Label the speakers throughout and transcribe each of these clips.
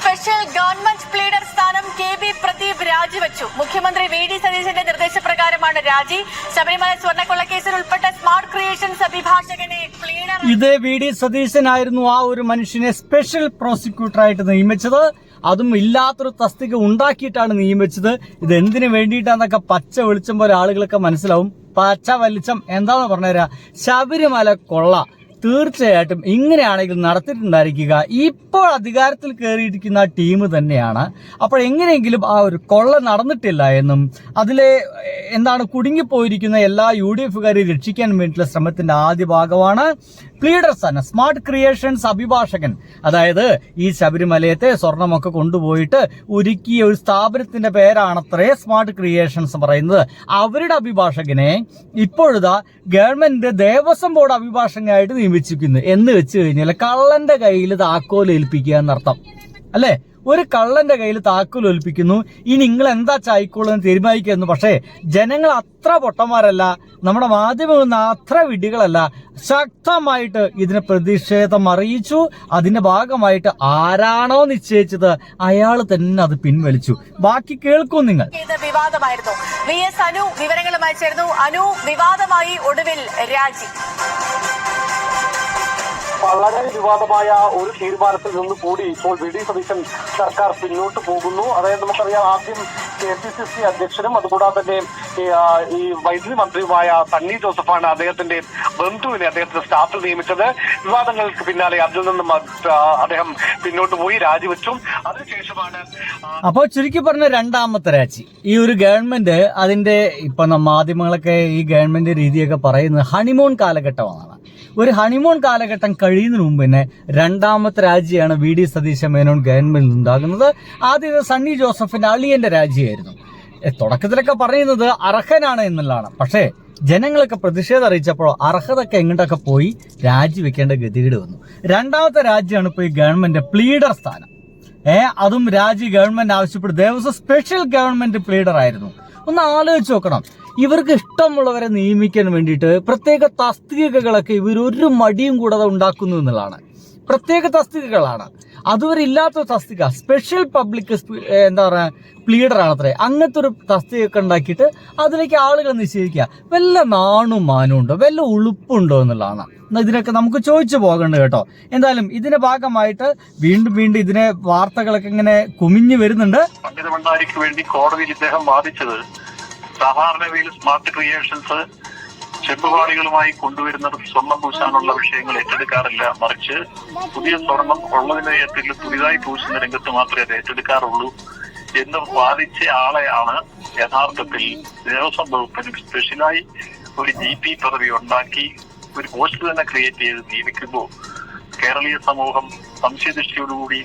Speaker 1: Special government pleader സ്ഥാനം KB Pradeep രാജിവെച്ചു. മുഖ്യമന്ത്രി VD സതീശന്റെ നിർദ്ദേശപ്രകാരമാണ് രാജി. ശബരിമല സ്വർണ്ണക്കൊള്ളക്കേസിൽ ഉൾപ്പെട്ട സ്മാർട്ട് ക്രിയേഷൻസ് അഭിഭാഷകനെ പ്ലീഡർ
Speaker 2: ഇത് VD സതീശനായിരുന്നു ആ ഒരു മനുഷ്യനെ സ്പെഷ്യൽ പ്രോസിക്യൂട്ടറായിട്ട് നിയമിച്ചത്. അതും ഇല്ലാത്തൊരു തസ്തിക ഉണ്ടാക്കിയിട്ടാണ് നിയമിച്ചത്. ഇത് എന്തിനു വേണ്ടിയിട്ടാന്നൊക്കെ പച്ച വെളിച്ചം പോലെ ആളുകളൊക്കെ മനസ്സിലാവും. പച്ച വെളിച്ചം എന്താണെന്ന് പറഞ്ഞുതരാം. ശബരിമല കൊള്ള തീർച്ചയായിട്ടും ഇങ്ങനെയാണെങ്കിൽ നടത്തിയിട്ടുണ്ടായിരിക്കുക ഇപ്പോൾ അധികാരത്തിൽ കയറിയിരിക്കുന്ന ടീം തന്നെയാണ്. അപ്പോൾ എങ്ങനെയെങ്കിലും ആ ഒരു കൊള്ള നടന്നിട്ടില്ല എന്നും അതിലെ കുടുങ്ങിപ്പോയിരിക്കുന്ന എല്ലാ UDFകാരെ രക്ഷിക്കാൻ വേണ്ടിയിട്ടുള്ള ശ്രമത്തിന്റെ ആദ്യ ഭാഗമാണ് പ്ലീഡർ സ്ഥാനം. സ്മാർട്ട് ക്രിയേഷൻസ് അഭിഭാഷകൻ, അതായത് ഈ ശബരിമലയത്തെ സ്വർണമൊക്കെ കൊണ്ടുപോയിട്ട് ഒരുക്കിയ ഒരു സ്ഥാപനത്തിന്റെ പേരാണത്രേ സ്മാർട്ട് ക്രിയേഷൻസ് പറയുന്നത്. അവരുടെ അഭിഭാഷകനെ ഇപ്പോഴിതാ ഗവൺമെന്റ് ദേവസ്വം ബോർഡ് അഭിഭാഷകനായിട്ട് നിയമിച്ചിരിക്കുന്നു. എന്ന് വെച്ച് കഴിഞ്ഞാൽ കള്ളന്റെ കയ്യിൽ താക്കോൽ ഏൽപ്പിക്കുക എന്നർത്ഥം അല്ലേ? ഒരു കള്ളന്റെ കയ്യിൽ താക്കോൽ ഏൽപ്പിക്കുന്നു. ഇനി നിങ്ങൾ എന്താ ചായിക്കോളെന്ന് തീരുമാനിക്കുന്നു. പക്ഷേ ജനങ്ങൾ അത്ര പൊട്ടന്മാരല്ല, നമ്മുടെ മാധ്യമങ്ങൾ അത്ര വിഡ്ഢികളല്ല. ശക്തമായിട്ട് ഇതിന് പ്രതിഷേധം അറിയിച്ചു. അതിന്റെ ഭാഗമായിട്ട് ആരാണോ നിശ്ചയിച്ചത് അയാൾ തന്നെ അത് പിൻവലിച്ചു. ബാക്കി കേൾക്കും നിങ്ങൾ.
Speaker 1: വിവാദമായിരുന്നു. VS അനു വിവരങ്ങളുമായി ചേർന്നു. അനു, വിവാദമായി ഒടുവിൽ രാജി.
Speaker 3: വളരെ വിവാദമായ ഒരു തീരുമാനത്തിൽ നിന്ന് കൂടി ഇപ്പോൾ VD സതീശൻ സർക്കാർ പിന്നോട്ട് പോകുന്നു. അതായത് നമുക്കറിയാം, ആദ്യം KPCC അധ്യക്ഷനും അതുകൂടാതെ തന്നെ ഈ വൈദ്യുതി മന്ത്രിയുമായ സണ്ണി ജോസഫാണ് അദ്ദേഹത്തിന്റെ ബന്ധുവിനെ അദ്ദേഹത്തിന്റെ സ്റ്റാഫിൽ നിയമിച്ചത്. വിവാദങ്ങൾക്ക് പിന്നാലെ അതിൽ നിന്നും അദ്ദേഹം പിന്നോട്ട് പോയി, രാജിവെച്ചു. അതിനുശേഷമാണ്
Speaker 2: അപ്പോൾ ചുരുക്കി പറഞ്ഞ രണ്ടാമത്തെ രാജി. ഈ ഒരു ഗവൺമെന്റ് അതിന്റെ ഇപ്പൊ മാധ്യമങ്ങളൊക്കെ ഈ ഗവൺമെന്റ് രീതിയൊക്കെ പറയുന്നത് ഹണിമൂൺ കാലഘട്ടമാണ്. ഒരു ഹണിമൂൺ കാലഘട്ടം കഴിയുന്നതിന് മുമ്പ് തന്നെ രണ്ടാമത്തെ രാജിയാണ് VD സതീശ മേനോൻ ഗവൺമെന്റിൽ ഉണ്ടാകുന്നത്. ആദ്യം സണ്ണി ജോസഫിന്റെ അളിയന്റെ രാജിയായിരുന്നു. തുടക്കത്തിലൊക്കെ പറയുന്നത് അർഹനാണ് എന്നുള്ളതാണ്. പക്ഷേ ജനങ്ങളൊക്കെ പ്രതിഷേധം അറിയിച്ചപ്പോൾ അർഹതൊക്കെ എങ്ങോട്ടൊക്കെ പോയി രാജിവെക്കേണ്ട ഗതികേട് വന്നു. രണ്ടാമത്തെ രാജ്യമാണ് ഇപ്പോൾ ഈ ഗവൺമെന്റ് പ്ലീഡർ സ്ഥാനം. അതും രാജി ഗവൺമെന്റ് ആവശ്യപ്പെട്ടു. ദേവസ്വം സ്പെഷ്യൽ ഗവൺമെന്റ് പ്ലീഡർ ആയിരുന്നു. ഒന്ന് ആലോചിച്ച് നോക്കണം. ഇവർക്ക് ഇഷ്ടമുള്ളവരെ നിയമിക്കാൻ വേണ്ടിയിട്ട് പ്രത്യേക തസ്തികകളൊക്കെ ഇവരൊരു മടിയും കൂടാതെ ഉണ്ടാക്കുന്നു എന്നുള്ളതാണ്. പ്രത്യേക തസ്തികകളാണ്, അതുവരെ ഇല്ലാത്ത തസ്തിക. സ്പെഷ്യൽ പബ്ലിക് പ്ലീഡർ ആണത്രേ. അങ്ങനത്തെ ഒരു തസ്തികയൊക്കെ ഉണ്ടാക്കിയിട്ട് അതിലേക്ക് ആളുകൾ നിശ്ചയിക്കുക. വല്ല നാണും മാനും ഉണ്ടോ, വല്ല ഉളുപ്പുണ്ടോ എന്നുള്ളതാണ്. ഇതിനൊക്കെ നമുക്ക് ചോദിച്ചു പോകണ്ട കേട്ടോ. എന്തായാലും ഇതിന്റെ ഭാഗമായിട്ട് വീണ്ടും ഇതിനെ വാർത്തകളൊക്കെ ഇങ്ങനെ കുമിഞ്ഞു വരുന്നുണ്ട്.
Speaker 4: പണ്ഡിതഭണ്ഡാരിക്ക് വേണ്ടി കോടതിയിൽ ഇദ്ദേഹം വാദിച്ചത് സാധാരണയിൽ സ്മാർട്ട് ക്രിയേഷൻസ് ചെമ്പുപാടികളുമായി കൊണ്ടുവരുന്നത് സ്വർണം പൂശാനുള്ള വിഷയങ്ങൾ ഏറ്റെടുക്കാറില്ല, മറിച്ച് പുതിയ സ്വർണം ഉള്ളതിനത്തിൽ പുതിയതായി പൂശുന്ന രംഗത്ത് മാത്രമേ അത് ഏറ്റെടുക്കാറുള്ളൂ എന്ന് വാദിച്ച ആളെയാണ് യഥാർത്ഥത്തിൽ ദേവസ്വം വകുപ്പിന് സ്പെഷ്യലായി ഒരു GP പദവി ഉണ്ടാക്കി ഒരു പോസ്റ്റ് തന്നെ ക്രിയേറ്റ് ചെയ്ത് നിയമിക്കുമ്പോൾ കേരളീയ സമൂഹം സംശയദൃഷ്ടിയോടുകൂടി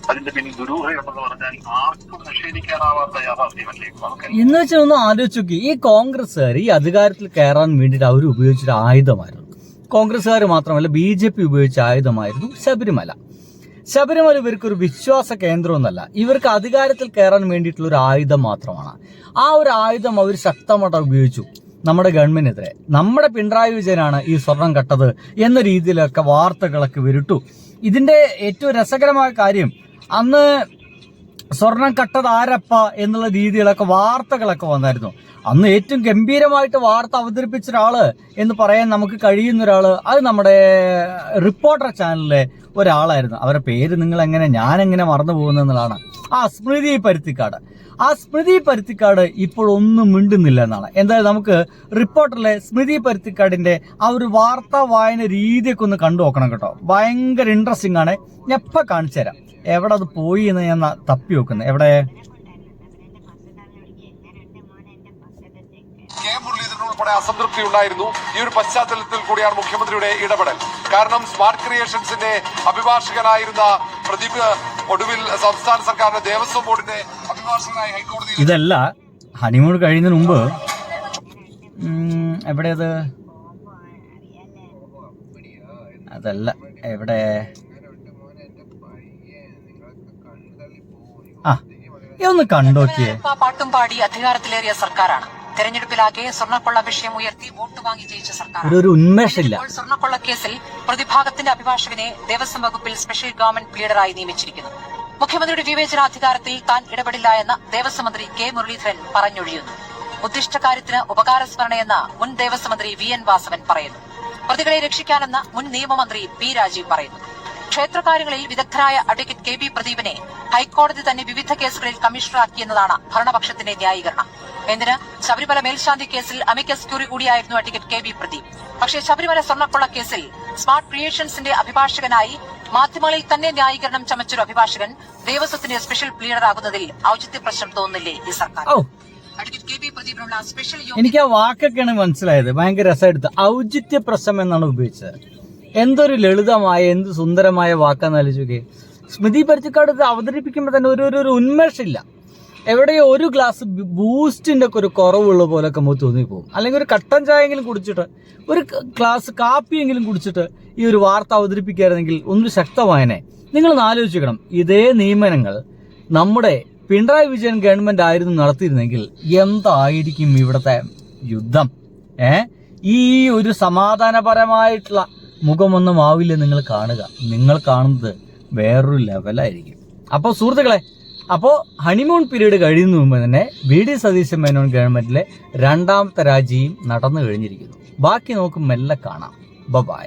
Speaker 4: അതിന്റെ പിന്നിൽ ദുരൂഹതയുണ്ടെന്ന് പറഞ്ഞാൽ ആർക്കും നിഷേധിക്കാനാവാത്ത യാഥാർത്ഥ്യമല്ലേ.
Speaker 2: എന്ന് വെച്ചാൽ ഒന്ന് ആലോചിച്ച് നോക്കി. ഈ കോൺഗ്രസ്സുകാർ ഈ അധികാരത്തിൽ കയറാൻ വേണ്ടിയിട്ട് അവർ ഉപയോഗിച്ചൊരു ആയുധമായിരുന്നു. കോൺഗ്രസ്സുകാർ മാത്രമല്ല BJP ഉപയോഗിച്ച ആയുധമായിരുന്നു ശബരിമല. ശബരിമല ഇവർക്കൊരു വിശ്വാസ കേന്ദ്രമൊന്നല്ല, ഇവർക്ക് അധികാരത്തിൽ കയറാൻ വേണ്ടിയിട്ടുള്ള ഒരു ആയുധം മാത്രമാണ്. ആ ഒരു ആയുധം അവർ ശക്തമായിട്ട് ഉപയോഗിച്ചു നമ്മുടെ ഗവൺമെന്റിനെതിരെ. നമ്മുടെ പിണറായി വിജയനാണ് ഈ സ്വർണം കട്ടത് എന്ന രീതിയിലൊക്കെ വാർത്തകളൊക്കെ വിരുട്ടു. ഇതിന്റെ ഏറ്റവും രസകരമായ കാര്യം, അന്ന് സ്വർണം കട്ടത് ആരപ്പ എന്നുള്ള രീതിയിലൊക്കെ വാർത്തകളൊക്കെ വന്നായിരുന്നു. അന്ന് ഏറ്റവും ഗംഭീരമായിട്ട് വാർത്ത അവതരിപ്പിച്ച ഒരാള് എന്ന് പറയാൻ നമുക്ക് കഴിയുന്ന ഒരാള്, അത് നമ്മുടെ റിപ്പോർട്ടർ ചാനലിലെ ഒരാളായിരുന്നു. അവരുടെ പേര് ഞാനെങ്ങനെ മറന്നു പോകുന്നതാണ്. സ്മൃതി പരുത്തിക്കാട്. സ്മൃതി പരുത്തിക്കാട് ഇപ്പോൾ ഒന്നും മിണ്ടുന്നില്ല എന്നാണ്. എന്തായാലും നമുക്ക് റിപ്പോർട്ടറിലെ സ്മൃതി പരുത്തിക്കാടിന്റെ ആ ഒരു വാർത്താ വായന രീതിയൊക്കെ ഒന്ന് കണ്ടു നോക്കണം കേട്ടോ. ഭയങ്കര ഇൻട്രസ്റ്റിംഗ് ആണ്. ഞാൻ എപ്പ കാണിച്ചു തരാം എവിടെ അത് പോയി എന്ന് ഞാൻ തപ്പി നോക്കുന്നത്. എവിടെ
Speaker 5: ഉൾപ്പെടെ അസംതൃപ്തി ഉണ്ടായിരുന്നു. ഈ ഒരു പശ്ചാത്തലത്തിൽ കൂടിയാണ് മുഖ്യമന്ത്രിയുടെ ഇടപെടൽ. കാരണം സ്മാർട്ട് ക്രിയേഷൻസിന്റെ അഭിഭാഷകനായിരുന്ന പ്രദീപ് ഒടുവിൽ സംസ്ഥാന സർക്കാരിന്റെ ദേവസ്വം ബോർഡിന്റെ അഭിഭാഷകനായി ഹൈക്കോടതിയിൽ.
Speaker 2: ഇതല്ല ഹണിമൂൺ കഴിയുന്നതിന് മുമ്പ് എവിടെയത്? അതല്ല, എവിടെ? ഒന്ന് കണ്ടോക്കിയേ.
Speaker 6: പാട്ടും പാടി അധികാരത്തിലേറിയ സർക്കാരാണ്. തെരഞ്ഞെടുപ്പിലാകെ സ്വർണ്ണക്കൊള്ള വിഷയം ഉയർത്തി വോട്ട് വാങ്ങി ജയിച്ച സർക്കാർ.
Speaker 2: ഒരു ഉന്മേഷമില്ല.
Speaker 6: സ്വർണ്ണക്കൊള്ള കേസിൽ പ്രതിഭാഗത്തിന്റെ അഭിഭാഷകനെ ദേവസ്വം വകുപ്പിൽ സ്പെഷ്യൽ ഗവൺമെന്റ് പ്ലീഡറായി നിയമിച്ചിരിക്കുന്നു. മുഖ്യമന്ത്രിയുടെ വിവേചനാധികാരത്തിൽ താൻ ഇടപെടില്ല എന്ന് ദേവസ്വം മന്ത്രി കെ മുരളീധരൻ പറഞ്ഞൊഴിയുന്നു. ഉദ്ദിഷ്ടകാര്യത്തിന് ഉപകാരസ്മരണയെന്ന് മുൻ ദേവസ്വം മന്ത്രി വി എൻ വാസവൻ പറയുന്നു. പ്രതികളെ രക്ഷിക്കാനെന്ന് മുൻ നിയമമന്ത്രി പി രാജീവ് പറയുന്നു. ക്ഷേത്രകാര്യങ്ങളിൽ വിദഗ്ധനായ അഡ്വക്കേറ്റ് കെ ബി പ്രദീപിനെ ഹൈക്കോടതി തന്നെ വിവിധ കേസുകളിൽ കമ്മീഷണറാക്കിയെന്നതാണ് ഭരണപക്ഷത്തിന്റെ ന്യായീകരണം. എന്തിന്? ശബരിമല മേൽശാന്തി കേസിൽ അമിക്കസ് ക്യൂറി കൂടിയായിരുന്നു അഡ്വക്കേറ്റ് കെ ബി പ്രദീപ്. പക്ഷേ ശബരിമല സ്വർണ്ണക്കൊള്ള കേസിൽ സ്മാർട്ട് ക്രിയേഷൻസിന്റെ അഭിഭാഷകനായി മാധ്യമങ്ങളിൽ തന്നെ ന്യായീകരണം ചമച്ചൊരു അഭിഭാഷകൻ ദേവസ്വത്തിന്റെ സ്പെഷ്യൽ പ്ലീഡറാകുന്നതിൽ ഔചിത്യ പ്രശ്നം തോന്നുന്നില്ലേ ഈ സർക്കാർ? അഡ്വക്കേറ്റ് കെ ബി പ്രദീപിനുള്ള സ്പെഷ്യൽ
Speaker 2: എനിക്ക് ആ വാക്കൊക്കെയാണ് മനസ്സിലായത്. ഭയങ്കര രസമായിട്ട് ഔചിത്യ പ്രശ്നം എന്നാണ് ഉപയോഗിച്ചത്. എന്തൊരു ലളിതമായ എന്ത് സുന്ദരമായ വാക്കാന്ന് ആലോചിക്കേ. സ്മൃതി പരുത്തിക്കാട് ഇത് അവതരിപ്പിക്കുമ്പോൾ തന്നെ ഒരു ഉന്മേഷമില്ല. എവിടെയോ ഒരു ഗ്ലാസ് ബൂസ്റ്റിന്റെ ഒക്കെ ഒരു കുറവുള്ള പോലൊക്കെ നമുക്ക് തോന്നിപ്പോകും. അല്ലെങ്കിൽ ഒരു കട്ടൻ ചായയെങ്കിലും കുടിച്ചിട്ട് ഒരു ഗ്ലാസ് കാപ്പിയെങ്കിലും കുടിച്ചിട്ട് ഈ ഒരു വാർത്ത അവതരിപ്പിക്കുകയായിരുന്നെങ്കിൽ ഒന്നും ശക്തമായനെ. നിങ്ങളൊന്ന് ആലോചിക്കണം, ഇതേ നിയമനങ്ങൾ നമ്മുടെ പിണറായി വിജയൻ ഗവൺമെന്റ് ആയിരുന്നു നടത്തിയിരുന്നെങ്കിൽ എന്തായിരിക്കും ഇവിടുത്തെ യുദ്ധം? ഈ ഒരു സമാധാനപരമായിട്ടുള്ള മുഖമൊന്നും ആവില്ല നിങ്ങൾ കാണുക. നിങ്ങൾ കാണുന്നത് വേറൊരു ലെവലായിരിക്കും. അപ്പോൾ സുഹൃത്തുക്കളെ, അപ്പോൾ ഹണിമൂൺ പീരീഡ് കഴിയുന്ന മുമ്പ് തന്നെ വി ഡി സതീശൻ മേനോൻ ഗവൺമെന്റിലെ രണ്ടാമത്തെ രാജിയും നടന്നു കഴിഞ്ഞിരിക്കുന്നു. ബാക്കി നമുക്ക് മെല്ലെ കാണാം. ബൈ.